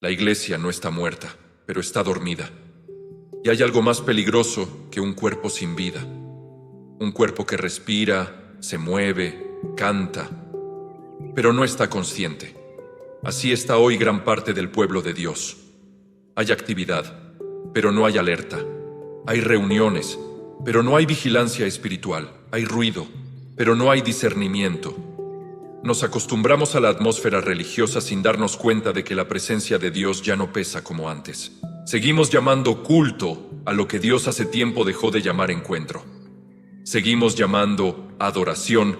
La iglesia no está muerta, pero está dormida. Y hay algo más peligroso que un cuerpo sin vida. Un cuerpo que respira, se mueve, canta, pero no está consciente. Así está hoy gran parte del pueblo de Dios. Hay actividad, pero no hay alerta. Hay reuniones, pero no hay vigilancia espiritual. Hay ruido, pero no hay discernimiento. Nos acostumbramos a la atmósfera religiosa sin darnos cuenta de que la presencia de Dios ya no pesa como antes. Seguimos llamando culto a lo que Dios hace tiempo dejó de llamar encuentro. Seguimos llamando adoración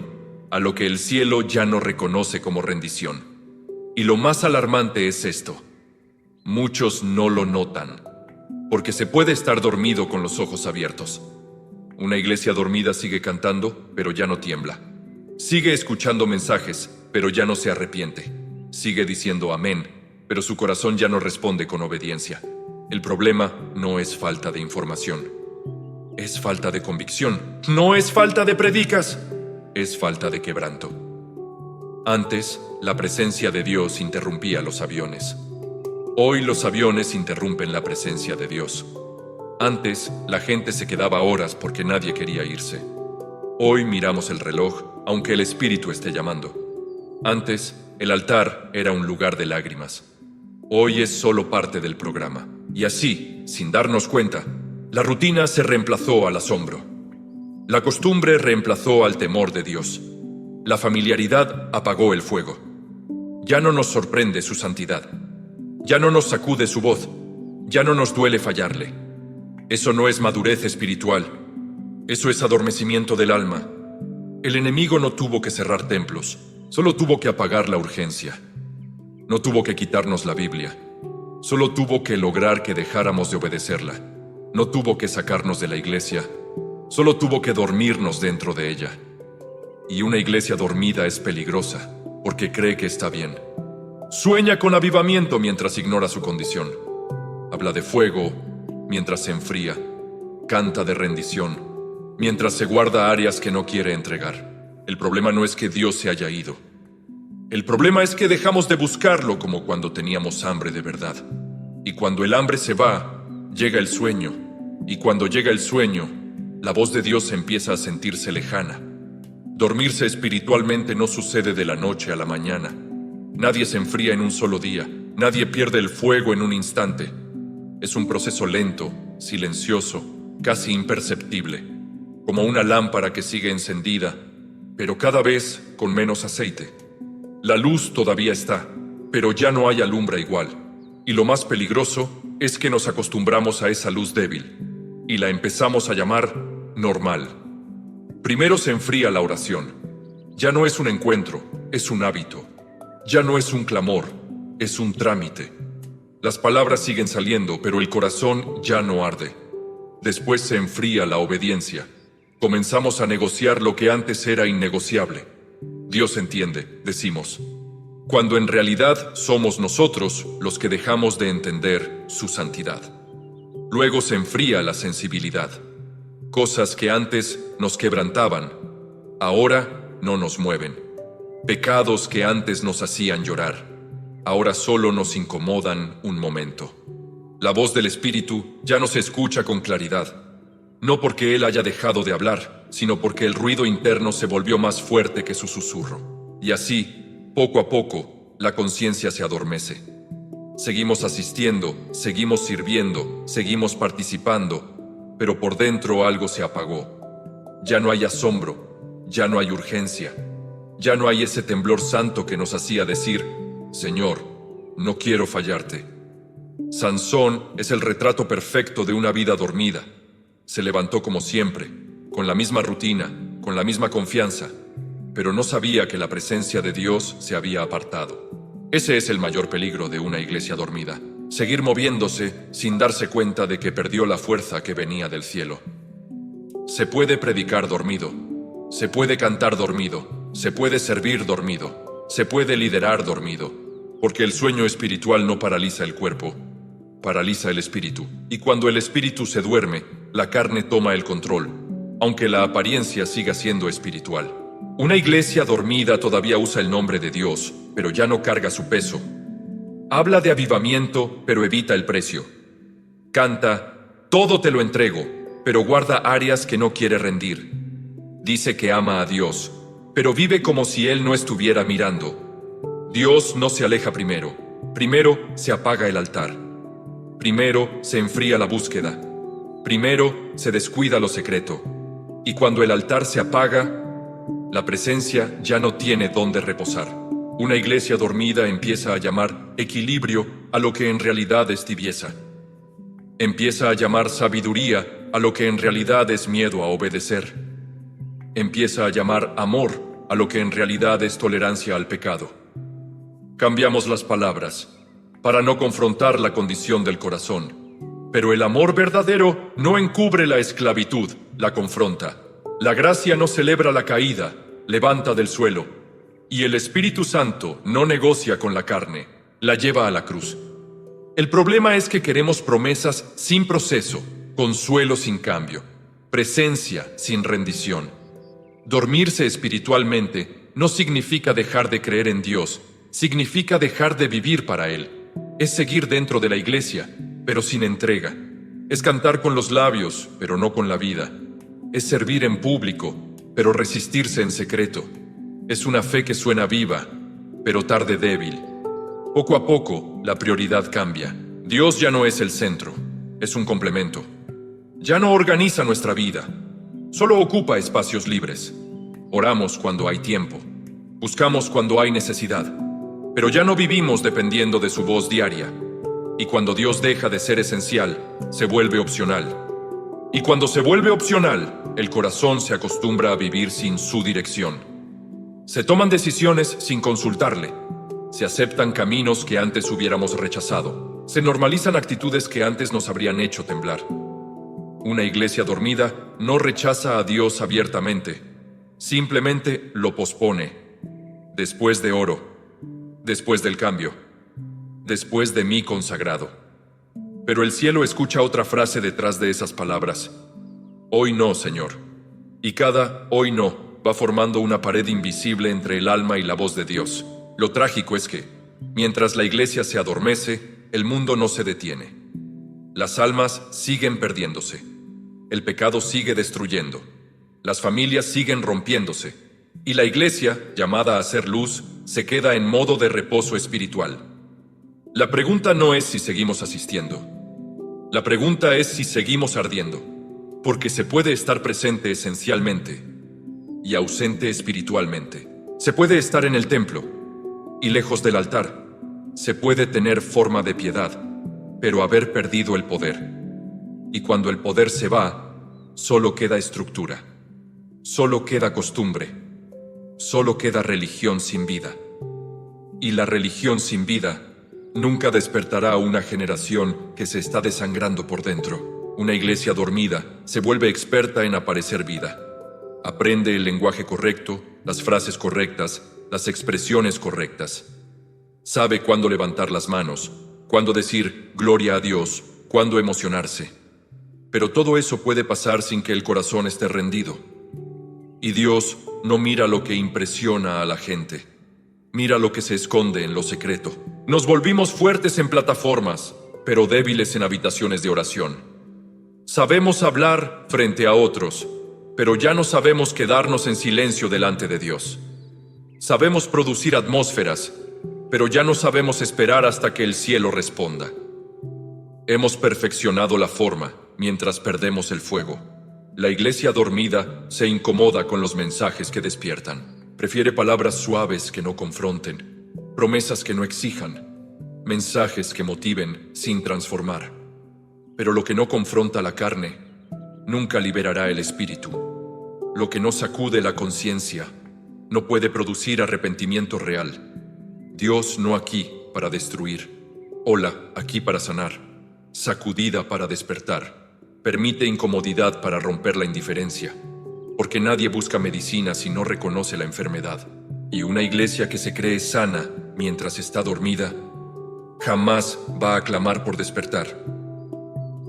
a lo que el cielo ya no reconoce como rendición. Y lo más alarmante es esto: muchos no lo notan, porque se puede estar dormido con los ojos abiertos. Una iglesia dormida sigue cantando, pero ya no tiembla. Sigue escuchando mensajes, pero ya no se arrepiente. Sigue diciendo amén, pero su corazón ya no responde con obediencia. El problema no es falta de información. Es falta de convicción. No es falta de predicas. Es falta de quebranto. Antes, la presencia de Dios interrumpía los aviones. Hoy los aviones interrumpen la presencia de Dios. Antes, la gente se quedaba horas porque nadie quería irse. Hoy miramos el reloj, aunque el Espíritu esté llamando. Antes, el altar era un lugar de lágrimas. Hoy es solo parte del programa. Y así, sin darnos cuenta, la rutina se reemplazó al asombro. La costumbre reemplazó al temor de Dios. La familiaridad apagó el fuego. Ya no nos sorprende su santidad. Ya no nos sacude su voz. Ya no nos duele fallarle. Eso no es madurez espiritual. Eso es adormecimiento del alma. El enemigo no tuvo que cerrar templos, solo tuvo que apagar la urgencia. No tuvo que quitarnos la Biblia, solo tuvo que lograr que dejáramos de obedecerla. No tuvo que sacarnos de la iglesia, solo tuvo que dormirnos dentro de ella. Y una iglesia dormida es peligrosa, porque cree que está bien. Sueña con avivamiento mientras ignora su condición. Habla de fuego mientras se enfría. Canta de rendición mientras se guarda áreas que no quiere entregar. El problema no es que Dios se haya ido. El problema es que dejamos de buscarlo como cuando teníamos hambre de verdad. Y cuando el hambre se va, llega el sueño. Y cuando llega el sueño, la voz de Dios empieza a sentirse lejana. Dormirse espiritualmente no sucede de la noche a la mañana. Nadie se enfría en un solo día. Nadie pierde el fuego en un instante. Es un proceso lento, silencioso, casi imperceptible. Como una lámpara que sigue encendida, pero cada vez con menos aceite. La luz todavía está, pero ya no hay alumbra igual. Y lo más peligroso es que nos acostumbramos a esa luz débil y la empezamos a llamar normal. Primero se enfría la oración. Ya no es un encuentro, es un hábito. Ya no es un clamor, es un trámite. Las palabras siguen saliendo, pero el corazón ya no arde. Después se enfría la obediencia. Comenzamos a negociar lo que antes era innegociable. Dios entiende, decimos, cuando en realidad somos nosotros los que dejamos de entender su santidad. Luego se enfría la sensibilidad. Cosas que antes nos quebrantaban, ahora no nos mueven. Pecados que antes nos hacían llorar, ahora solo nos incomodan un momento. La voz del Espíritu ya no se escucha con claridad. No porque Él haya dejado de hablar, sino porque el ruido interno se volvió más fuerte que su susurro. Y así, poco a poco, la conciencia se adormece. Seguimos asistiendo, seguimos sirviendo, seguimos participando, pero por dentro algo se apagó. Ya no hay asombro, ya no hay urgencia, ya no hay ese temblor santo que nos hacía decir, Señor, no quiero fallarte. Sansón es el retrato perfecto de una vida dormida. Se levantó como siempre, con la misma rutina, con la misma confianza, pero no sabía que la presencia de Dios se había apartado. Ese es el mayor peligro de una iglesia dormida, seguir moviéndose sin darse cuenta de que perdió la fuerza que venía del cielo. Se puede predicar dormido, se puede cantar dormido, se puede servir dormido, se puede liderar dormido, porque el sueño espiritual no paraliza el cuerpo, paraliza el espíritu. Y cuando el espíritu se duerme, la carne toma el control, aunque la apariencia siga siendo espiritual. Una iglesia dormida todavía usa el nombre de Dios, pero ya no carga su peso. Habla de avivamiento, pero evita el precio. Canta, todo te lo entrego, pero guarda áreas que no quiere rendir. Dice que ama a Dios, pero vive como si Él no estuviera mirando. Dios no se aleja primero. Primero se apaga el altar. Primero se enfría la búsqueda. Primero se descuida lo secreto. Y cuando el altar se apaga, la presencia ya no tiene dónde reposar. Una iglesia dormida empieza a llamar equilibrio a lo que en realidad es tibieza. Empieza a llamar sabiduría a lo que en realidad es miedo a obedecer. Empieza a llamar amor a lo que en realidad es tolerancia al pecado. Cambiamos las palabras para no confrontar la condición del corazón. Pero el amor verdadero no encubre la esclavitud, la confronta. La gracia no celebra la caída, levanta del suelo. Y el Espíritu Santo no negocia con la carne, la lleva a la cruz. El problema es que queremos promesas sin proceso, consuelo sin cambio, presencia sin rendición. Dormirse espiritualmente no significa dejar de creer en Dios, significa dejar de vivir para Él. Es seguir dentro de la iglesia, pero sin entrega. Es cantar con los labios, pero no con la vida. Es servir en público, pero resistirse en secreto. Es una fe que suena viva, pero tarde débil. Poco a poco, la prioridad cambia. Dios ya no es el centro, es un complemento. Ya no organiza nuestra vida, solo ocupa espacios libres. Oramos cuando hay tiempo, buscamos cuando hay necesidad, pero ya no vivimos dependiendo de su voz diaria. Y cuando Dios deja de ser esencial, se vuelve opcional. Y cuando se vuelve opcional, el corazón se acostumbra a vivir sin su dirección. Se toman decisiones sin consultarle. Se aceptan caminos que antes hubiéramos rechazado. Se normalizan actitudes que antes nos habrían hecho temblar. Una iglesia dormida no rechaza a Dios abiertamente. Simplemente lo pospone. Después de oro. Después del cambio. Después de mí consagrado. Pero el cielo escucha otra frase detrás de esas palabras. Hoy no, Señor. Y cada hoy no va formando una pared invisible entre el alma y la voz de Dios. Lo trágico es que, mientras la iglesia se adormece, el mundo no se detiene. Las almas siguen perdiéndose. El pecado sigue destruyendo. Las familias siguen rompiéndose. Y la iglesia, llamada a ser luz, se queda en modo de reposo espiritual. La pregunta no es si seguimos asistiendo. La pregunta es si seguimos ardiendo. Porque se puede estar presente esencialmente y ausente espiritualmente. Se puede estar en el templo y lejos del altar. Se puede tener forma de piedad, pero haber perdido el poder. Y cuando el poder se va, solo queda estructura. Solo queda costumbre. Solo queda religión sin vida. Y la religión sin vida nunca despertará a una generación que se está desangrando por dentro. Una iglesia dormida se vuelve experta en aparecer vida. Aprende el lenguaje correcto, las frases correctas, las expresiones correctas. Sabe cuándo levantar las manos, cuándo decir gloria a Dios, cuándo emocionarse. Pero todo eso puede pasar sin que el corazón esté rendido. Y Dios no mira lo que impresiona a la gente. Mira lo que se esconde en lo secreto. Nos volvimos fuertes en plataformas, pero débiles en habitaciones de oración. Sabemos hablar frente a otros, pero ya no sabemos quedarnos en silencio delante de Dios. Sabemos producir atmósferas, pero ya no sabemos esperar hasta que el cielo responda. Hemos perfeccionado la forma mientras perdemos el fuego. La iglesia dormida se incomoda con los mensajes que despiertan. Prefiere palabras suaves que no confronten, promesas que no exijan, mensajes que motiven sin transformar. Pero lo que no confronta la carne nunca liberará el espíritu. Lo que no sacude la conciencia no puede producir arrepentimiento real. Dios no aquí para destruir. Hola, aquí para sanar. Sacudida para despertar. Permite incomodidad para romper la indiferencia. Porque nadie busca medicina si no reconoce la enfermedad. Y una iglesia que se cree sana mientras está dormida, jamás va a clamar por despertar.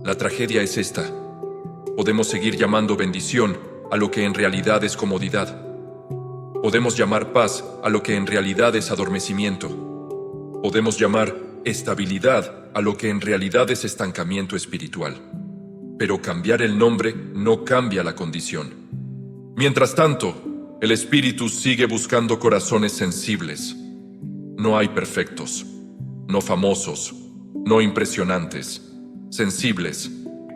La tragedia es esta. Podemos seguir llamando bendición a lo que en realidad es comodidad. Podemos llamar paz a lo que en realidad es adormecimiento. Podemos llamar estabilidad a lo que en realidad es estancamiento espiritual. Pero cambiar el nombre no cambia la condición. Mientras tanto, el espíritu sigue buscando corazones sensibles. No hay perfectos, no famosos, no impresionantes, sensibles,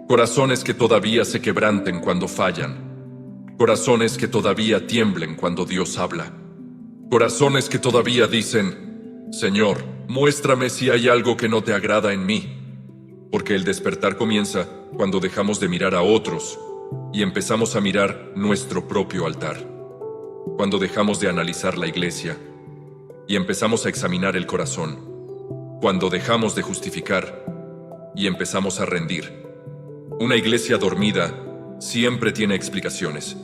corazones que todavía se quebranten cuando fallan, corazones que todavía tiemblen cuando Dios habla, corazones que todavía dicen: Señor, muéstrame si hay algo que no te agrada en mí. Porque el despertar comienza cuando dejamos de mirar a otros y empezamos a mirar nuestro propio altar. Cuando dejamos de analizar la iglesia y empezamos a examinar el corazón. Cuando dejamos de justificar y empezamos a rendir. Una iglesia dormida siempre tiene explicaciones.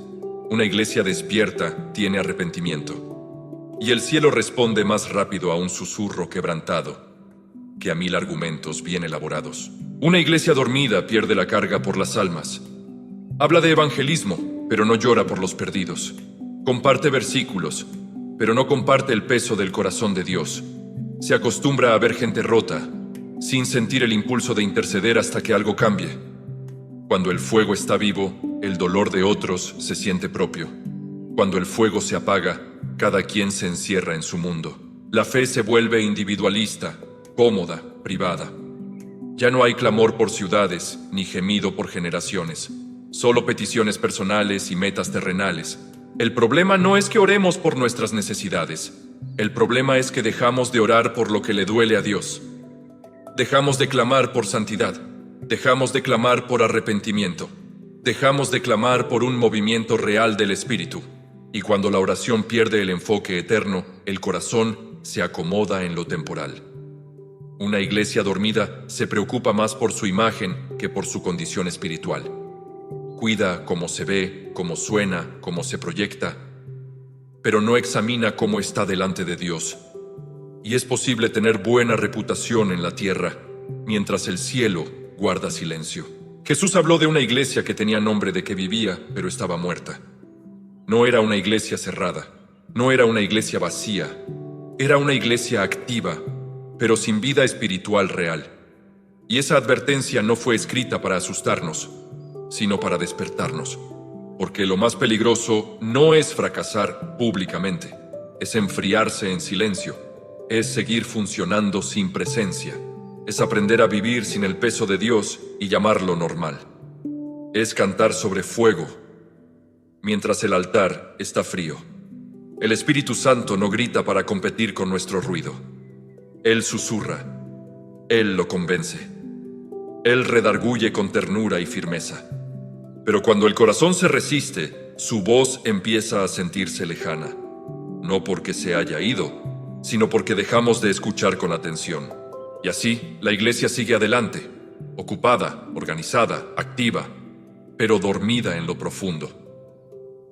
Una iglesia despierta tiene arrepentimiento. Y el cielo responde más rápido a un susurro quebrantado que a 1000 argumentos bien elaborados. Una iglesia dormida pierde la carga por las almas. Habla de evangelismo, pero no llora por los perdidos. Comparte versículos, pero no comparte el peso del corazón de Dios. Se acostumbra a ver gente rota, sin sentir el impulso de interceder hasta que algo cambie. Cuando el fuego está vivo, el dolor de otros se siente propio. Cuando el fuego se apaga, cada quien se encierra en su mundo. La fe se vuelve individualista, cómoda, privada. Ya no hay clamor por ciudades, ni gemido por generaciones. Solo peticiones personales y metas terrenales. El problema no es que oremos por nuestras necesidades. El problema es que dejamos de orar por lo que le duele a Dios. Dejamos de clamar por santidad. Dejamos de clamar por arrepentimiento. Dejamos de clamar por un movimiento real del Espíritu. Y cuando la oración pierde el enfoque eterno, el corazón se acomoda en lo temporal. Una iglesia dormida se preocupa más por su imagen que por su condición espiritual. Cuida cómo se ve, cómo suena, cómo se proyecta, pero no examina cómo está delante de Dios. Y es posible tener buena reputación en la tierra, mientras el cielo guarda silencio. Jesús habló de una iglesia que tenía nombre de que vivía, pero estaba muerta. No era una iglesia cerrada, no era una iglesia vacía, era una iglesia activa, pero sin vida espiritual real. Y esa advertencia no fue escrita para asustarnos, sino para despertarnos. Porque lo más peligroso no es fracasar públicamente, es enfriarse en silencio, es seguir funcionando sin presencia, es aprender a vivir sin el peso de Dios y llamarlo normal. Es cantar sobre fuego, mientras el altar está frío. El Espíritu Santo no grita para competir con nuestro ruido. Él susurra, Él lo convence, Él redarguye con ternura y firmeza. Pero cuando el corazón se resiste, su voz empieza a sentirse lejana, no porque se haya ido, sino porque dejamos de escuchar con atención. Y así, la iglesia sigue adelante, ocupada, organizada, activa, pero dormida en lo profundo.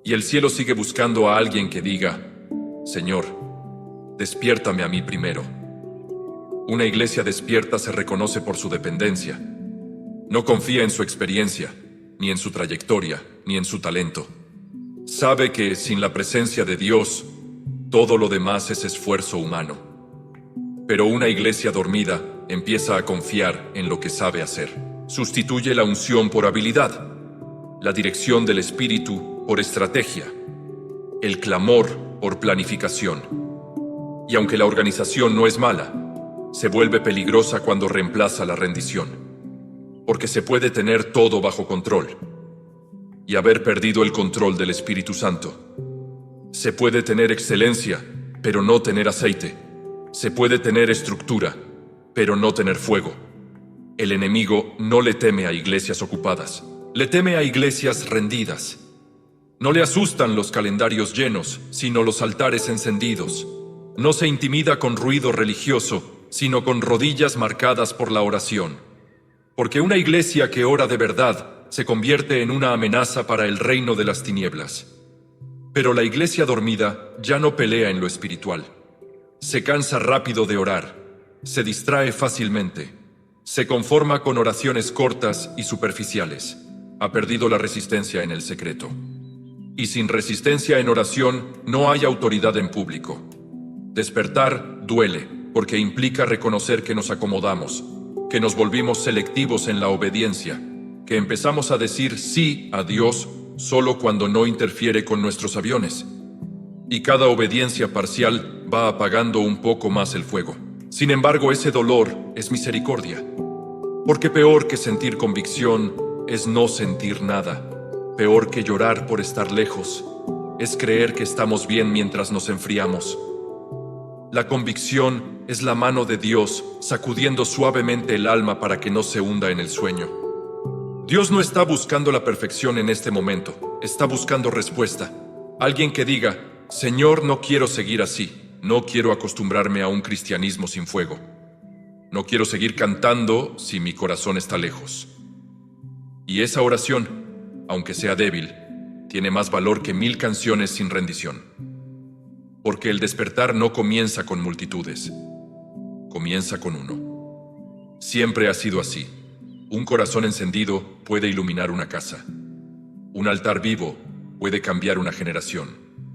Y el cielo sigue buscando a alguien que diga: Señor, despiértame a mí primero. Una iglesia despierta se reconoce por su dependencia. No confía en su experiencia, ni en su trayectoria, ni en su talento. Sabe que sin la presencia de Dios, todo lo demás es esfuerzo humano. Pero una iglesia dormida empieza a confiar en lo que sabe hacer. Sustituye la unción por habilidad, la dirección del Espíritu por estrategia, el clamor por planificación. Y aunque la organización no es mala, se vuelve peligrosa cuando reemplaza la rendición, porque se puede tener todo bajo control y haber perdido el control del Espíritu Santo. Se puede tener excelencia, pero no tener aceite. Se puede tener estructura, pero no tener fuego. El enemigo no le teme a iglesias ocupadas, le teme a iglesias rendidas. No le asustan los calendarios llenos, sino los altares encendidos. No se intimida con ruido religioso, sino con rodillas marcadas por la oración. Porque una iglesia que ora de verdad se convierte en una amenaza para el reino de las tinieblas. Pero la iglesia dormida ya no pelea en lo espiritual. Se cansa rápido de orar, se distrae fácilmente, se conforma con oraciones cortas y superficiales. Ha perdido la resistencia en el secreto. Y sin resistencia en oración no hay autoridad en público. Despertar duele. porque implica reconocer que nos acomodamos, que nos volvimos selectivos en la obediencia, que empezamos a decir sí a Dios solo cuando no interfiere con nuestros aviones. Y cada obediencia parcial va apagando un poco más el fuego. Sin embargo, ese dolor es misericordia. Porque peor que sentir convicción es no sentir nada. Peor que llorar por estar lejos es creer que estamos bien mientras nos enfriamos. La convicción es la mano de Dios sacudiendo suavemente el alma para que no se hunda en el sueño. Dios no está buscando la perfección en este momento, está buscando respuesta. Alguien que diga: Señor, no quiero seguir así, no quiero acostumbrarme a un cristianismo sin fuego. No quiero seguir cantando si mi corazón está lejos. Y esa oración, aunque sea débil, tiene más valor que 1000 canciones sin rendición. Porque el despertar no comienza con multitudes, comienza con uno. Siempre ha sido así. Un corazón encendido puede iluminar una casa. Un altar vivo puede cambiar una generación.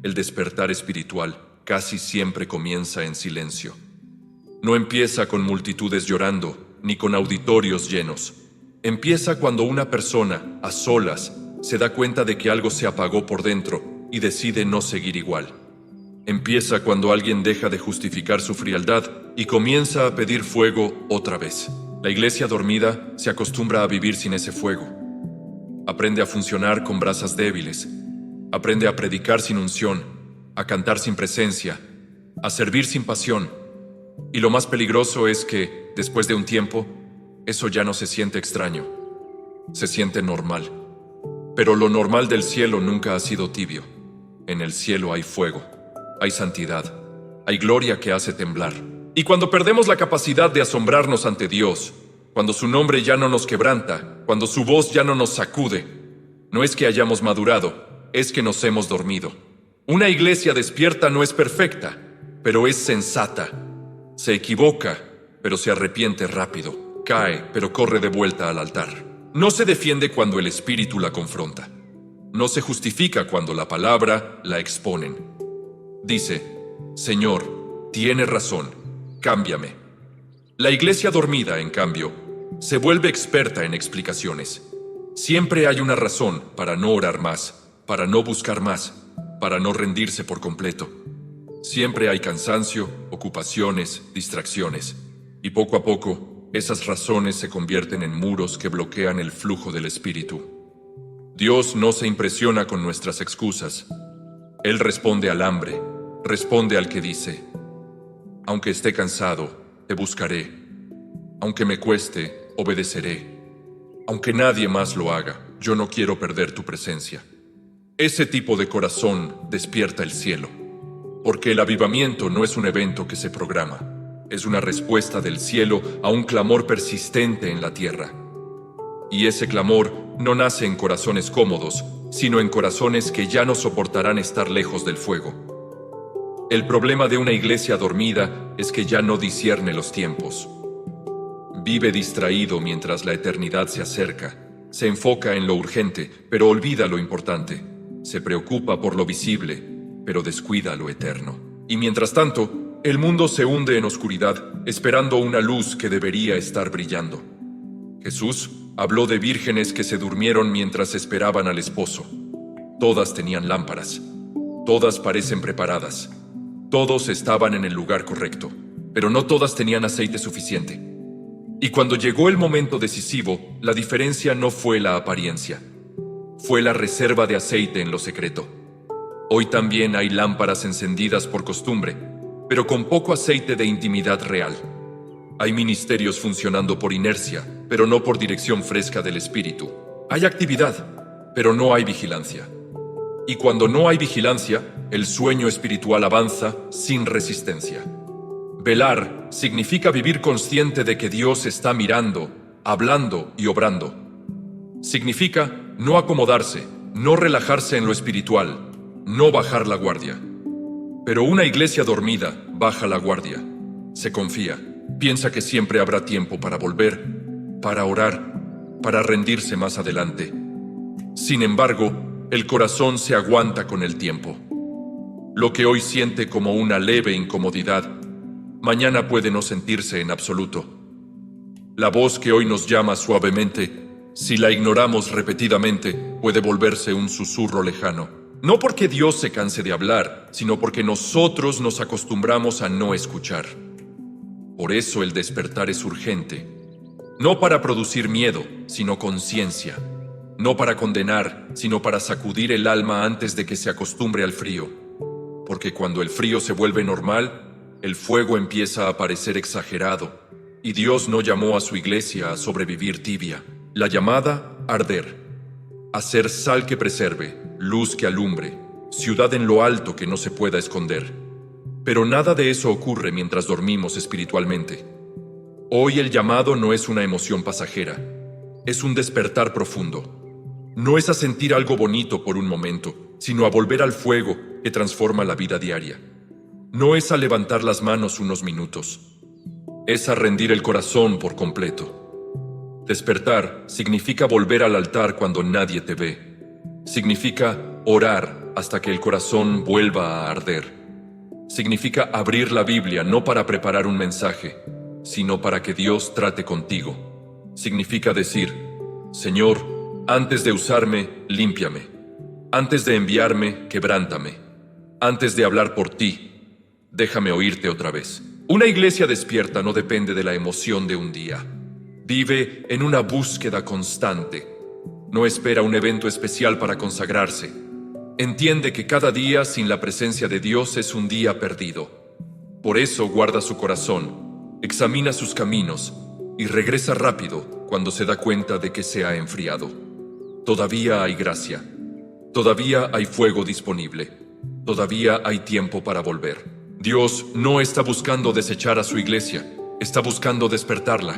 El despertar espiritual casi siempre comienza en silencio. No empieza con multitudes llorando, ni con auditorios llenos. Empieza cuando una persona, a solas, se da cuenta de que algo se apagó por dentro y decide no seguir igual. Empieza cuando alguien deja de justificar su frialdad y comienza a pedir fuego otra vez. La iglesia dormida se acostumbra a vivir sin ese fuego. Aprende a funcionar con brasas débiles. Aprende a predicar sin unción, a cantar sin presencia, a servir sin pasión. Y lo más peligroso es que, después de un tiempo, eso ya no se siente extraño. Se siente normal. Pero lo normal del cielo nunca ha sido tibio. En el cielo hay fuego, hay santidad, hay gloria que hace temblar. Y cuando perdemos la capacidad de asombrarnos ante Dios, cuando su nombre ya no nos quebranta, cuando su voz ya no nos sacude, no es que hayamos madurado, es que nos hemos dormido. Una iglesia despierta no es perfecta, pero es sensata. Se equivoca, pero se arrepiente rápido. Cae, pero corre de vuelta al altar. No se defiende cuando el Espíritu la confronta. No se justifica cuando la palabra la exponen. Dice: Señor, tienes razón, cámbiame. La iglesia dormida, en cambio, se vuelve experta en explicaciones. Siempre hay una razón para no orar más, para no buscar más, para no rendirse por completo. Siempre hay cansancio, ocupaciones, distracciones. Y poco a poco, esas razones se convierten en muros que bloquean el flujo del Espíritu. Dios no se impresiona con nuestras excusas. Él responde al hambre, responde al que dice: aunque esté cansado, te buscaré. Aunque me cueste, obedeceré. Aunque nadie más lo haga, yo no quiero perder tu presencia. Ese tipo de corazón despierta el cielo. Porque el avivamiento no es un evento que se programa. Es una respuesta del cielo a un clamor persistente en la tierra. Y ese clamor no nace en corazones cómodos, sino en corazones que ya no soportarán estar lejos del fuego. El problema de una iglesia dormida es que ya no discierne los tiempos. Vive distraído mientras la eternidad se acerca. Se enfoca en lo urgente, pero olvida lo importante. Se preocupa por lo visible, pero descuida lo eterno. Y mientras tanto, el mundo se hunde en oscuridad, esperando una luz que debería estar brillando. Jesús habló de vírgenes que se durmieron mientras esperaban al esposo. Todas tenían lámparas. Todas parecen preparadas. Todos estaban en el lugar correcto, pero no todas tenían aceite suficiente. Y cuando llegó el momento decisivo, la diferencia no fue la apariencia. Fue la reserva de aceite en lo secreto. Hoy también hay lámparas encendidas por costumbre, pero con poco aceite de intimidad real. Hay ministerios funcionando por inercia, pero no por dirección fresca del Espíritu. Hay actividad, pero no hay vigilancia. Y cuando no hay vigilancia, el sueño espiritual avanza sin resistencia. Velar significa vivir consciente de que Dios está mirando, hablando y obrando. Significa no acomodarse, no relajarse en lo espiritual, no bajar la guardia. Pero una iglesia dormida baja la guardia. Se confía, piensa que siempre habrá tiempo para volver, para orar, para rendirse más adelante. Sin embargo, el corazón se aguanta con el tiempo. Lo que hoy siente como una leve incomodidad, mañana puede no sentirse en absoluto. La voz que hoy nos llama suavemente, si la ignoramos repetidamente, puede volverse un susurro lejano. No porque Dios se canse de hablar, sino porque nosotros nos acostumbramos a no escuchar. Por eso el despertar es urgente. No para producir miedo, sino conciencia. No para condenar, sino para sacudir el alma antes de que se acostumbre al frío. Porque cuando el frío se vuelve normal, el fuego empieza a parecer exagerado. Y Dios no llamó a su iglesia a sobrevivir tibia. La llamada, arder. A ser sal que preserve, luz que alumbre, ciudad en lo alto que no se pueda esconder. Pero nada de eso ocurre mientras dormimos espiritualmente. Hoy el llamado no es una emoción pasajera, es un despertar profundo. No es a sentir algo bonito por un momento, sino a volver al fuego que transforma la vida diaria. No es a levantar las manos unos minutos, es a rendir el corazón por completo. Despertar significa volver al altar cuando nadie te ve. Significa orar hasta que el corazón vuelva a arder. Significa abrir la Biblia no para preparar un mensaje, sino para que Dios trate contigo. Significa decir, Señor, antes de usarme, límpiame. Antes de enviarme, quebrántame. Antes de hablar por ti, déjame oírte otra vez. Una iglesia despierta no depende de la emoción de un día. Vive en una búsqueda constante. No espera un evento especial para consagrarse. Entiende que cada día sin la presencia de Dios es un día perdido. Por eso guarda su corazón, examina sus caminos y regresa rápido cuando se da cuenta de que se ha enfriado. Todavía hay gracia. Todavía hay fuego disponible. Todavía hay tiempo para volver. Dios no está buscando desechar a su iglesia, está buscando despertarla.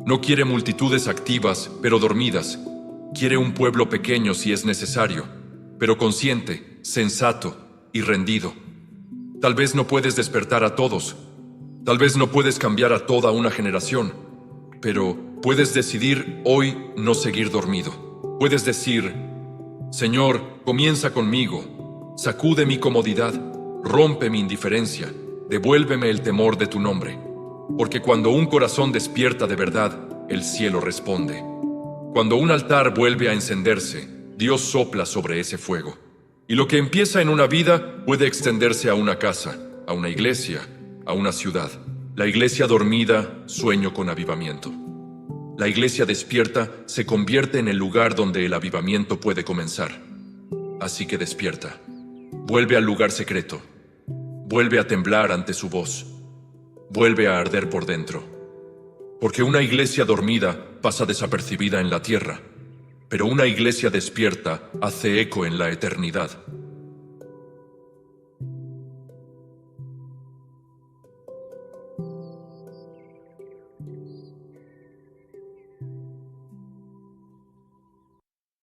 No quiere multitudes activas, pero dormidas. Quiere un pueblo pequeño si es necesario, pero consciente, sensato y rendido. Tal vez no puedes despertar a todos. Tal vez no puedes cambiar a toda una generación, pero puedes decidir hoy no seguir dormido. Puedes decir, Señor, comienza conmigo, sacude mi comodidad, rompe mi indiferencia, devuélveme el temor de tu nombre. Porque cuando un corazón despierta de verdad, el cielo responde. Cuando un altar vuelve a encenderse, Dios sopla sobre ese fuego. Y lo que empieza en una vida puede extenderse a una casa, a una iglesia, a una ciudad. La iglesia dormida, sueño con avivamiento. La iglesia despierta se convierte en el lugar donde el avivamiento puede comenzar. Así que despierta. Vuelve al lugar secreto. Vuelve a temblar ante su voz. Vuelve a arder por dentro. Porque una iglesia dormida pasa desapercibida en la tierra, pero una iglesia despierta hace eco en la eternidad.